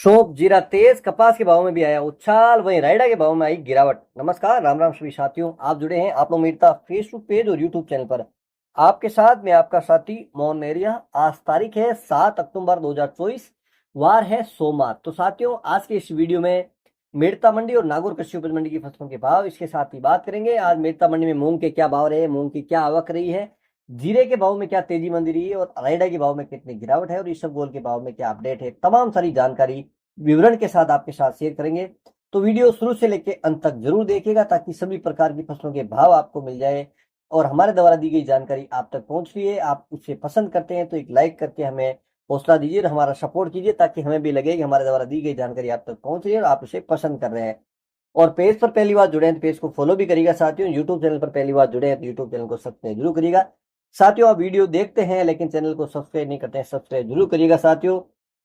सौंफ जीरा तेज कपास के भाव में भी आया उछाल, वहीं रायडा के भाव में आई गिरावट। नमस्कार, राम राम सभी साथियों, आप जुड़े हैं आप लोग मीरता फेसबुक पेज और यूट्यूब चैनल पर। आपके साथ मैं आपका साथी मोहन नेरिया। आज तारीख है 7 अक्टूबर 2024, वार है सोमवार। तो साथियों, आज के इस वीडियो में मेड़ता मंडी और नागौर कृषि उपज मंडी की फसलों के भाव, इसके साथ ही बात करेंगे आज मेड़ता मंडी में मूंग के क्या भाव रहे, मूंग की क्या आवक रही है, जीरे के भाव में क्या तेजी मंदी रही है और रायडा के भाव में कितनी गिरावट है और इसबगोल के भाव में क्या अपडेट है। तमाम सारी जानकारी विवरण के साथ आपके साथ शेयर करेंगे। तो वीडियो शुरू से लेकर अंत तक जरूर देखिएगा ताकि सभी प्रकार की फसलों के भाव आपको मिल जाए और हमारे द्वारा दी गई जानकारी आप तक पहुंच रही है, आप उसे पसंद करते हैं तो एक लाइक करके हमें हौसला दीजिए और हमारा सपोर्ट कीजिए ताकि हमें भी लगे कि हमारे द्वारा दी गई जानकारी आप तक पहुंच रही है और आप उसे पसंद कर रहे हैं। और पेज पर पहली बार जुड़े हैं तो पेज को फॉलो भी करिएगा साथियों। यूट्यूब चैनल पर पहली बार जुड़े हैं तो यूट्यूब चैनल को सब्सक्राइब जरूर करिएगा साथियों। आप वीडियो देखते हैं लेकिन चैनल को सब्सक्राइब नहीं करते हैं, सब्सक्राइब जरूर करिएगा साथियों।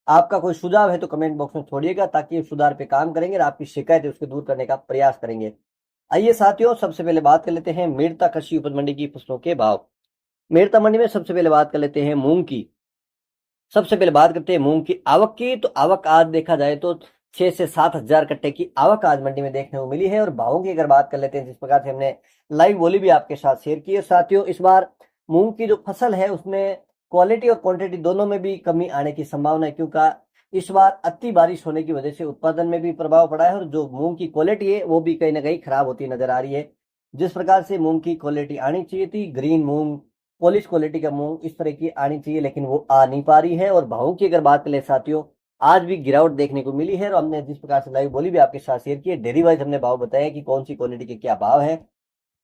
आपका कोई सुझाव है तो कमेंट बॉक्स में छोड़िएगा ताकि सुधार पे काम करेंगे और आपकी शिकायत है उसको दूर करने का प्रयास करेंगे। आइए साथियों, सबसे पहले बात कर लेते हैं मेड़ता कृषि उपज मंडी की फसलों के भाव। मेड़ता मंडी में सबसे पहले बात कर लेते हैं मूंग की। सबसे पहले बात करते हैं मूंग की आवक की। तो आवक आज देखा जाए तो 6 से 7 हजार कट्टे की आवक आज मंडी में देखने को मिली है। और भावों की अगर बात कर लेते हैं जिस प्रकार से हमने लाइव बोली भी आपके साथ शेयर की है साथियों, इस बार मूंग की जो फसल है उसमें क्वालिटी और क्वांटिटी दोनों में भी कमी आने की संभावना है, क्योंकि इस बार अति बारिश होने की वजह से उत्पादन में भी प्रभाव पड़ा है और जो मूंग की क्वालिटी है वो भी कहीं ना कहीं खराब होती नजर आ रही है। जिस प्रकार से मूंग की क्वालिटी आनी चाहिए थी, ग्रीन मूंग, पॉलिश क्वालिटी का मूंग, इस तरह की आनी चाहिए लेकिन वो आ नहीं पा रही है। और भावों की अगर बात करें साथियों, आज भी गिरावट देखने को मिली है और हमने जिस प्रकार से लाइव बोली भी आपके साथ शेयर की है, डेरी वाइज हमने भाव बताया कि कौन सी क्वालिटी के क्या भाव है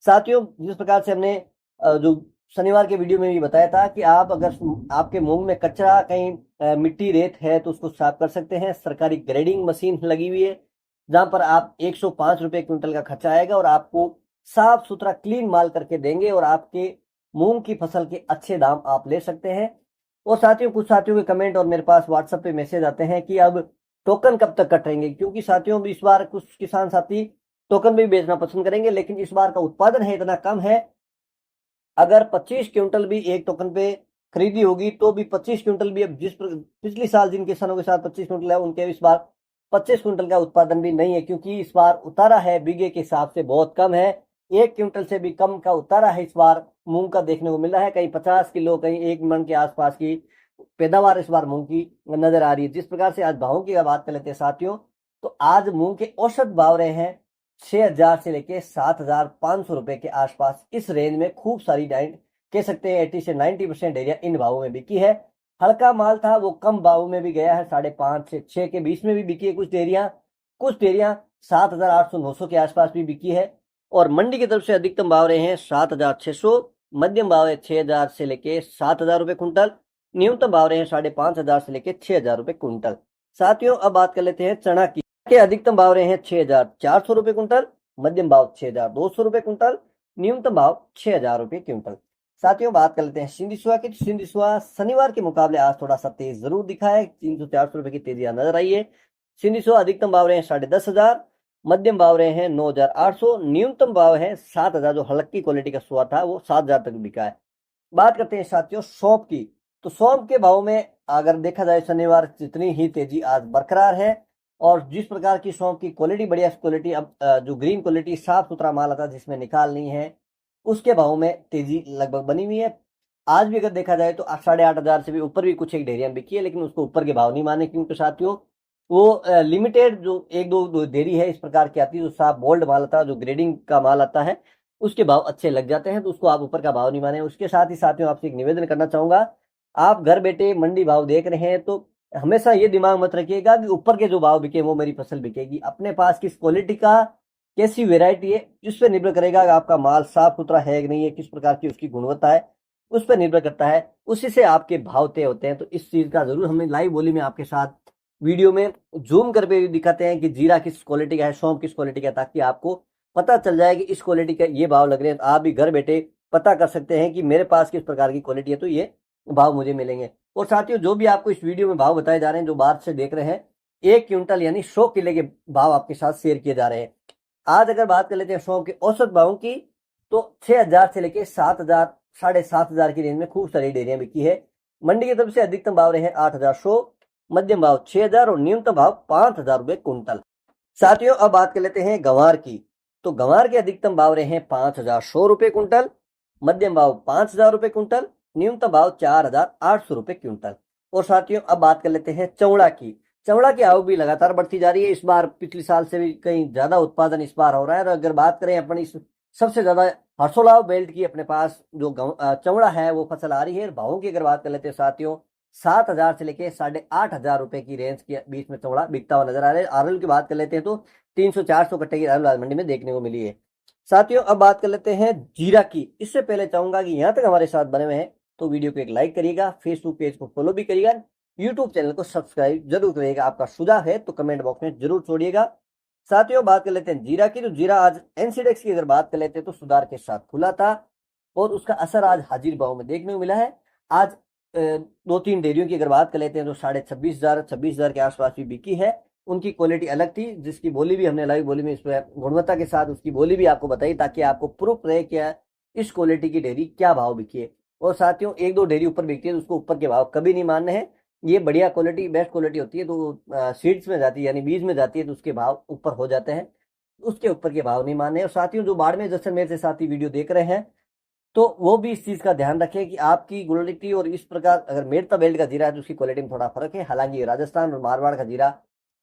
साथियों। जिस प्रकार से हमने जो शनिवार के वीडियो में भी बताया था कि आप अगर आपके मूंग में कचरा कहीं मिट्टी रेत है तो उसको साफ कर सकते हैं। सरकारी ग्रेडिंग मशीन लगी हुई है जहां पर आप 105 रुपए क्विंटल का खर्चा आएगा और आपको साफ सुथरा क्लीन माल करके देंगे और आपके मूंग की फसल के अच्छे दाम आप ले सकते हैं। और साथियों, कुछ साथियों के कमेंट और मेरे पास व्हाट्सएप पे मैसेज आते हैं कि अब टोकन कब तक कटेंगे, क्योंकि साथियों इस बार कुछ किसान साथी टोकन भी बेचना पसंद करेंगे लेकिन इस बार का उत्पादन है इतना कम है। अगर 25 क्विंटल भी एक टोकन पे खरीदी होगी तो भी 25 क्विंटल भी, अब पिछली साल जिन किसानों के साथ 25 क्विंटल है उनके इस बार 25 क्विंटल का उत्पादन भी नहीं है, क्योंकि इस बार उतारा है बीघे के हिसाब से बहुत कम है। 1 क्विंटल से भी कम का उतारा है इस बार मूंग का देखने को मिला है। कहीं 50 किलो, कहीं 1 मन के आसपास की पैदावार इस बार मूंग की नजर आ रही है। जिस प्रकार से आज भावों की बात कर लेते हैं साथियों, तो आज मूंग के औसत भाव रहे हैं 6,000 से लेके 7,500 रुपए के आसपास। इस रेंज में खूब सारी डाइट कह सकते हैं 80 से 90% एरिया इन भावों में बिकी है। हल्का माल था वो कम भावों में भी गया है, 5.5 से 6 के बीच में भी बिकी है। कुछ डेरियां 7,800-900 के आसपास भी बिकी है। और मंडी की तरफ से अधिकतम भाव रहे हैं 7,600, मध्यम भाव है 6,000 से लेके 7,000 रुपए कुंटल, न्यूनतम भाव रहे हैं 5,500 से लेके 6,000 रुपए कुंटल। साथियों, अब बात कर लेते हैं चना की। के अधिकतम भाव रहे हैं 6,400 रुपए कुंटल, मध्यम भाव 6,200 रुपए कुंटल, न्यूनतम भाव 6,000 रुपए क्विंटल। साथियों, बात कर लेते हैं सिंधिसुआ की। सिंधिसुआ शनिवार के मुकाबले आज थोड़ा सा तेज जरूर दिखा है, 300-400 रुपए की तेजी नजर आई है। सिंधिसुआ अधिकतम भाव रहे हैं 10,500, मध्यम भाव रहे हैं 9,800, न्यूनतम भाव है 7,000। जो हल्की क्वालिटी का सुआ था वो 7,000 तक बिका है। बात करते हैं साथियों सौंफ की। तो सौंफ के भाव में अगर देखा जाए शनिवार जितनी ही तेजी आज बरकरार है और जिस प्रकार की सौंफ की क्वालिटी बढ़िया क्वालिटी, अब जो ग्रीन क्वालिटी साफ सुथरा माल आता है जिसमें निकाल नहीं है, उसके भाव में तेजी लगभग बनी हुई है। आज भी अगर देखा जाए तो 8,500 से भी ऊपर भी कुछ एक डेयरियां बिकी है लेकिन उसको ऊपर के भाव नहीं माने, क्योंकि साथियों वो लिमिटेड जो एक दो डेयरी है इस प्रकार की आती है, जो साफ बोल्ड माल आता है, जो ग्रेडिंग का माल आता है उसके भाव अच्छे लग जाते हैं तो उसको आप ऊपर का भाव नहीं माने। उसके साथ ही साथियों आपसे एक निवेदन करना चाहूंगा, आप घर बैठे मंडी भाव देख रहे हैं तो हमेशा ये दिमाग मत रखिएगा कि ऊपर के जो भाव बिके वो मेरी फसल बिकेगी। अपने पास किस क्वालिटी का, कैसी वेरायटी है, जिस पर निर्भर करेगा कि आपका माल साफ सुथरा है कि नहीं है, किस प्रकार की उसकी गुणवत्ता है, उस पर निर्भर करता है। उसी से आपके भाव तय होते हैं। तो इस चीज का जरूर हमें लाइव बोली में आपके साथ वीडियो में जूम करके दिखाते हैं कि जीरा किस क्वालिटी का है, सौंफ किस क्वालिटी का है, ताकि आपको पता चल जाए कि इस क्वालिटी का ये भाव लग रहे हैं। तो आप भी घर बैठे पता कर सकते हैं कि मेरे पास किस प्रकार की क्वालिटी है तो ये भाव मुझे मिलेंगे। और साथियों, जो भी आपको इस वीडियो में भाव बताए जा रहे हैं, जो बाहर से देख रहे हैं, 1 क्विंटल यानी 100 किलो के भाव आपके साथ शेयर किए जा रहे हैं। आज अगर बात कर लेते हैं सौंफ के औसत भावों की, तो 6,000 से लेके 7,000, 7,500 की रेंज में खूब सारी डेयरियां बिकी है। मंडी की तरफ से अधिकतम भाव रहे हैं 8,100, मध्यम भाव 6,000 और न्यूनतम भाव 5,000 रुपए कुंटल। साथियों अब बात कर लेते हैं गंवार की। तो गंवार के अधिकतम भाव रहे हैं 5,100 रुपए कुंटल, मध्यम भाव 5,000 रुपए कुंटल, न्यूनतम भाव 4,800 रुपए क्विंटल। और साथियों अब बात कर लेते हैं चौड़ा की। चौड़ा की आवक भी लगातार बढ़ती जा रही है। इस बार पिछले साल से भी कहीं ज्यादा उत्पादन इस बार हो रहा है। और अगर बात करें अपन इस सबसे ज्यादा हर्षोलाव बेल्ट की अपने पास जो चौड़ा है वो फसल आ रही है। भावों की अगर बात कर लेते हैं साथियों, 7,000 से लेके 8,500 रुपए की रेंज के बीच में चौड़ा बिकता हुआ नजर आ रहा है। अरवल की बात कर लेते हैं तो 300-400 कट्टे की अरवल मंडी में देखने को मिली है। साथियों अब बात कर लेते हैं जीरा की। इससे पहले चाहूंगा कि यहाँ तक हमारे साथ बने हुए हैं तो वीडियो को एक लाइक करिएगा, फेसबुक पेज को फॉलो भी करिएगा, यूट्यूब चैनल को सब्सक्राइब जरूर करिएगा। आपका सुझाव है तो कमेंट बॉक्स में जरूर छोड़िएगा। साथियों बात कर लेते हैं जीरा की। तो जीरा आज एनसीडेक्स की अगर बात कर लेते हैं तो सुधार के साथ खुला था और उसका असर आज हाजिर भाव में देखने को मिला है। आज 2-3 डेयरियों की अगर बात कर लेते हैं तो 26,500 के आसपास भी बिकी है। उनकी क्वालिटी अलग थी, जिसकी बोली भी हमने लाइव बोली में इस पर गुणवत्ता के साथ उसकी बोली भी आपको बताई, ताकि आपको प्रूफ रहे कि इस क्वालिटी की डेयरी क्या भाव बिकी है। और साथियों 1-2 डेयरी ऊपर बिकती है तो उसको ऊपर के भाव कभी नहीं मानने हैं। ये बढ़िया क्वालिटी, बेस्ट क्वालिटी होती है तो सीड्स में जाती है यानी बीज में जाती है तो उसके भाव ऊपर हो जाते हैं, उसके ऊपर के भाव नहीं मानने। और साथियों जो बाड़मेर जैसलमेर से साथी वीडियो देख रहे हैं तो वो भी इस चीज का ध्यान रखें कि आपकी क्वालिटी और इस प्रकार अगर मेड़ता बेल्ट का जीरा है तो उसकी क्वालिटी में थोड़ा फर्क है। हालांकि राजस्थान और मारवाड़ का जीरा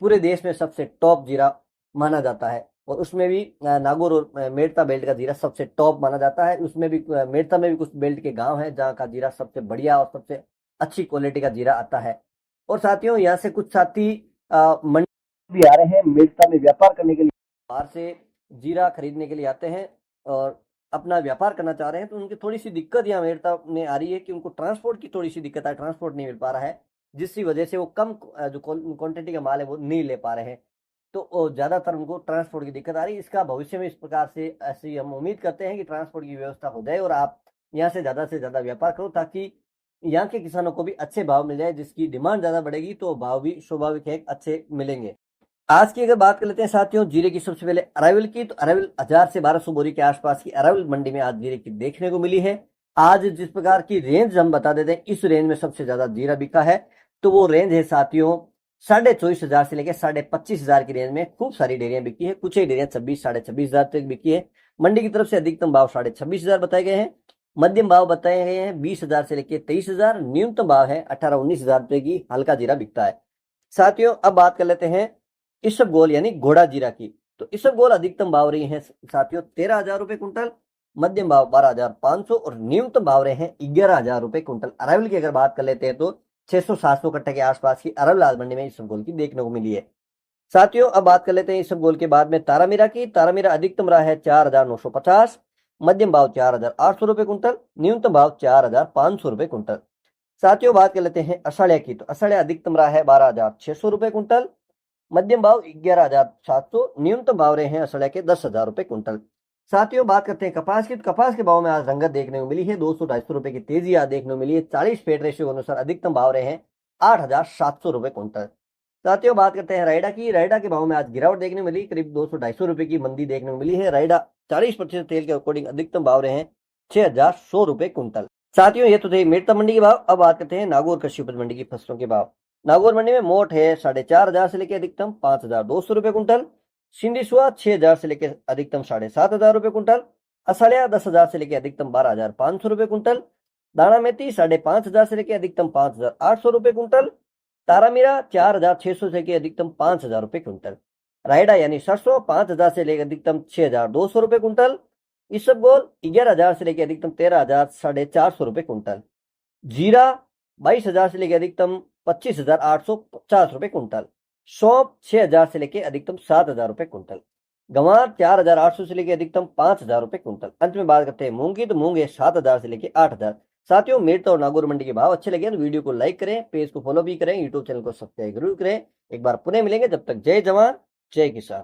पूरे देश में सबसे टॉप जीरा माना जाता है और उसमें भी नागौर और मेड़ता बेल्ट का जीरा सबसे टॉप माना जाता है। उसमें भी मेड़ता में भी कुछ बेल्ट के गांव हैं जहाँ का जीरा सबसे बढ़िया और सबसे अच्छी क्वालिटी का जीरा आता है। और साथियों यहाँ से कुछ साथी मंडी भी आ रहे हैं मेड़ता में व्यापार करने के लिए, बाहर से जीरा खरीदने के लिए आते हैं और अपना व्यापार करना चाह रहे हैं। तो उनकी थोड़ी सी दिक्कत यहाँ मेड़ता में आ रही है कि उनको ट्रांसपोर्ट की थोड़ी सी दिक्कत है, ट्रांसपोर्ट नहीं मिल पा रहा है, जिसकी वजह से वो कम जो क्वांटिटी का माल है वो नहीं ले पा रहे हैं। तो ज्यादातर उनको ट्रांसपोर्ट की दिक्कत आ रही है। इसका भविष्य में इस प्रकार से ऐसी हम उम्मीद करते हैं कि ट्रांसपोर्ट की व्यवस्था हो जाए और आप यहाँ से ज्यादा व्यापार करो, ताकि यहाँ के किसानों को भी अच्छे भाव मिल जाए। जिसकी डिमांड ज्यादा बढ़ेगी तो भाव भी स्वाभाविक है अच्छे मिलेंगे। आज की अगर बात कर लेते हैं साथियों जीरे की, सबसे पहले अरावल की। तो अरावल 1,000 से 1,200 बोरी के आसपास की अरावल मंडी में आज जीरे की देखने को मिली है। आज जिस प्रकार की रेंज हम बता देते हैं, इस रेंज में सबसे ज्यादा जीरा बिका है तो वो रेंज है साथियों 24,500 से लेकर 25,500 की रेंज में खूब सारी डेयरियां बिकी है। कुछ ही डेयरियां 26,000-26,500 तक बिकी है। मंडी की तरफ से अधिकतम भाव 26,500 बताए गए हैं, मध्यम भाव बताए गए हैं 20,000 से लेकर 23,000, न्यूनतम भाव है 18-19,000 रुपए की हल्का जीरा बिकता है। साथियों अब बात कर लेते हैं इसबगोल यानी घोड़ा जीरा की। तो इसबगोल अधिकतम भाव रही है साथियों 13,000 रुपए कुंटल, मध्यम भाव 12,500 और न्यूनतम भाव रहे हैं 11,000 रुपए कुंटल। अरावल की अगर बात कर लेते हैं तो 600-700 कट्टे के आसपास की अरवल लाल मंडी में इसबगोल की देखने को मिली है। साथियों अब बात कर लेते हैं इसबगोल के बाद में तारामीरा की। तारामीरा अधिकतम रहा है 4,950, मध्यम भाव 4,800 रुपए कुंटल, न्यूनतम भाव 4,500 रुपए कुंटल। साथियों बात कर लेते हैं अषाढ़िया की। तो अषाढ़िया अधिकतम रहा है 12,600 रुपए कुंटल, मध्यम भाव 11,700, न्यूनतम भाव रहे हैं अषाढ़िया के 10,000 रुपए कुंटल। साथियों बात करते हैं कपास की। तो कपास के भाव में आज रंगत देखने को मिली है, 200-250 रुपए की तेजी आज देखने को मिली है। 40 फेट रेशियो के अनुसार अधिकतम भाव रहे हैं 8,700 रुपए कुंटल। साथियों बात करते हैं रायडा की। रायडा के भाव में आज गिरावट देखने को मिली, करीब 200-250 रुपए की मंदी देखने को मिली है। रायडा 40% तेल के अकॉर्डिंग अधिकतम भाव रहे हैं 6,100 रुपए कुंटल। साथियों ये तो थे मेड़ता मंडी के भाव। अब बात करते हैं नागौर कृषि उपज मंडी की फसलों के भाव। नागौर मंडी में मोट है 4,500 से लेकर अधिकतम 5,200 रुपए कुंटल, सिंधिसुआ 6,000 से लेकर अधिकतम 7,500 रुपए कुंटल, असलिया 10,000 से लेकर अधिकतम 12,500 रुपए कुंटल, दाना मेथी 5,500 से लेकर अधिकतम 5,800 रुपए कुंटल, तारामीरा 4,600 से लेकर अधिकतम 5,000 रुपए कुंटल, रायडा यानी सरसों 5,000 से लेकर अधिकतम 6,200 रुपए कुंटल, इसबगोल 11,000 से लेकर अधिकतम 13,450 रुपए कुंटल, जीरा 22,000 से लेकर अधिकतम 25,850 रुपए कुंटल, सौंफ 6,000 से लेकर अधिकतम 7,000 रुपए कुंटल, गंवार 4,800 से लेकर अधिकतम 5,000 रुपए कुंटल। अंत में बात करते हैं मूंग की। तो मूंग है 7,000 से लेकर 8,000। साथियों मेड़ता और नागौर मंडी के भाव अच्छे लगे तो वीडियो को लाइक करें, पेज को फॉलो भी करें, यूट्यूब चैनल को सब्सक्राइब जरूर करें। एक बार पुनः मिलेंगे, जब तक जय जवान जय किसान।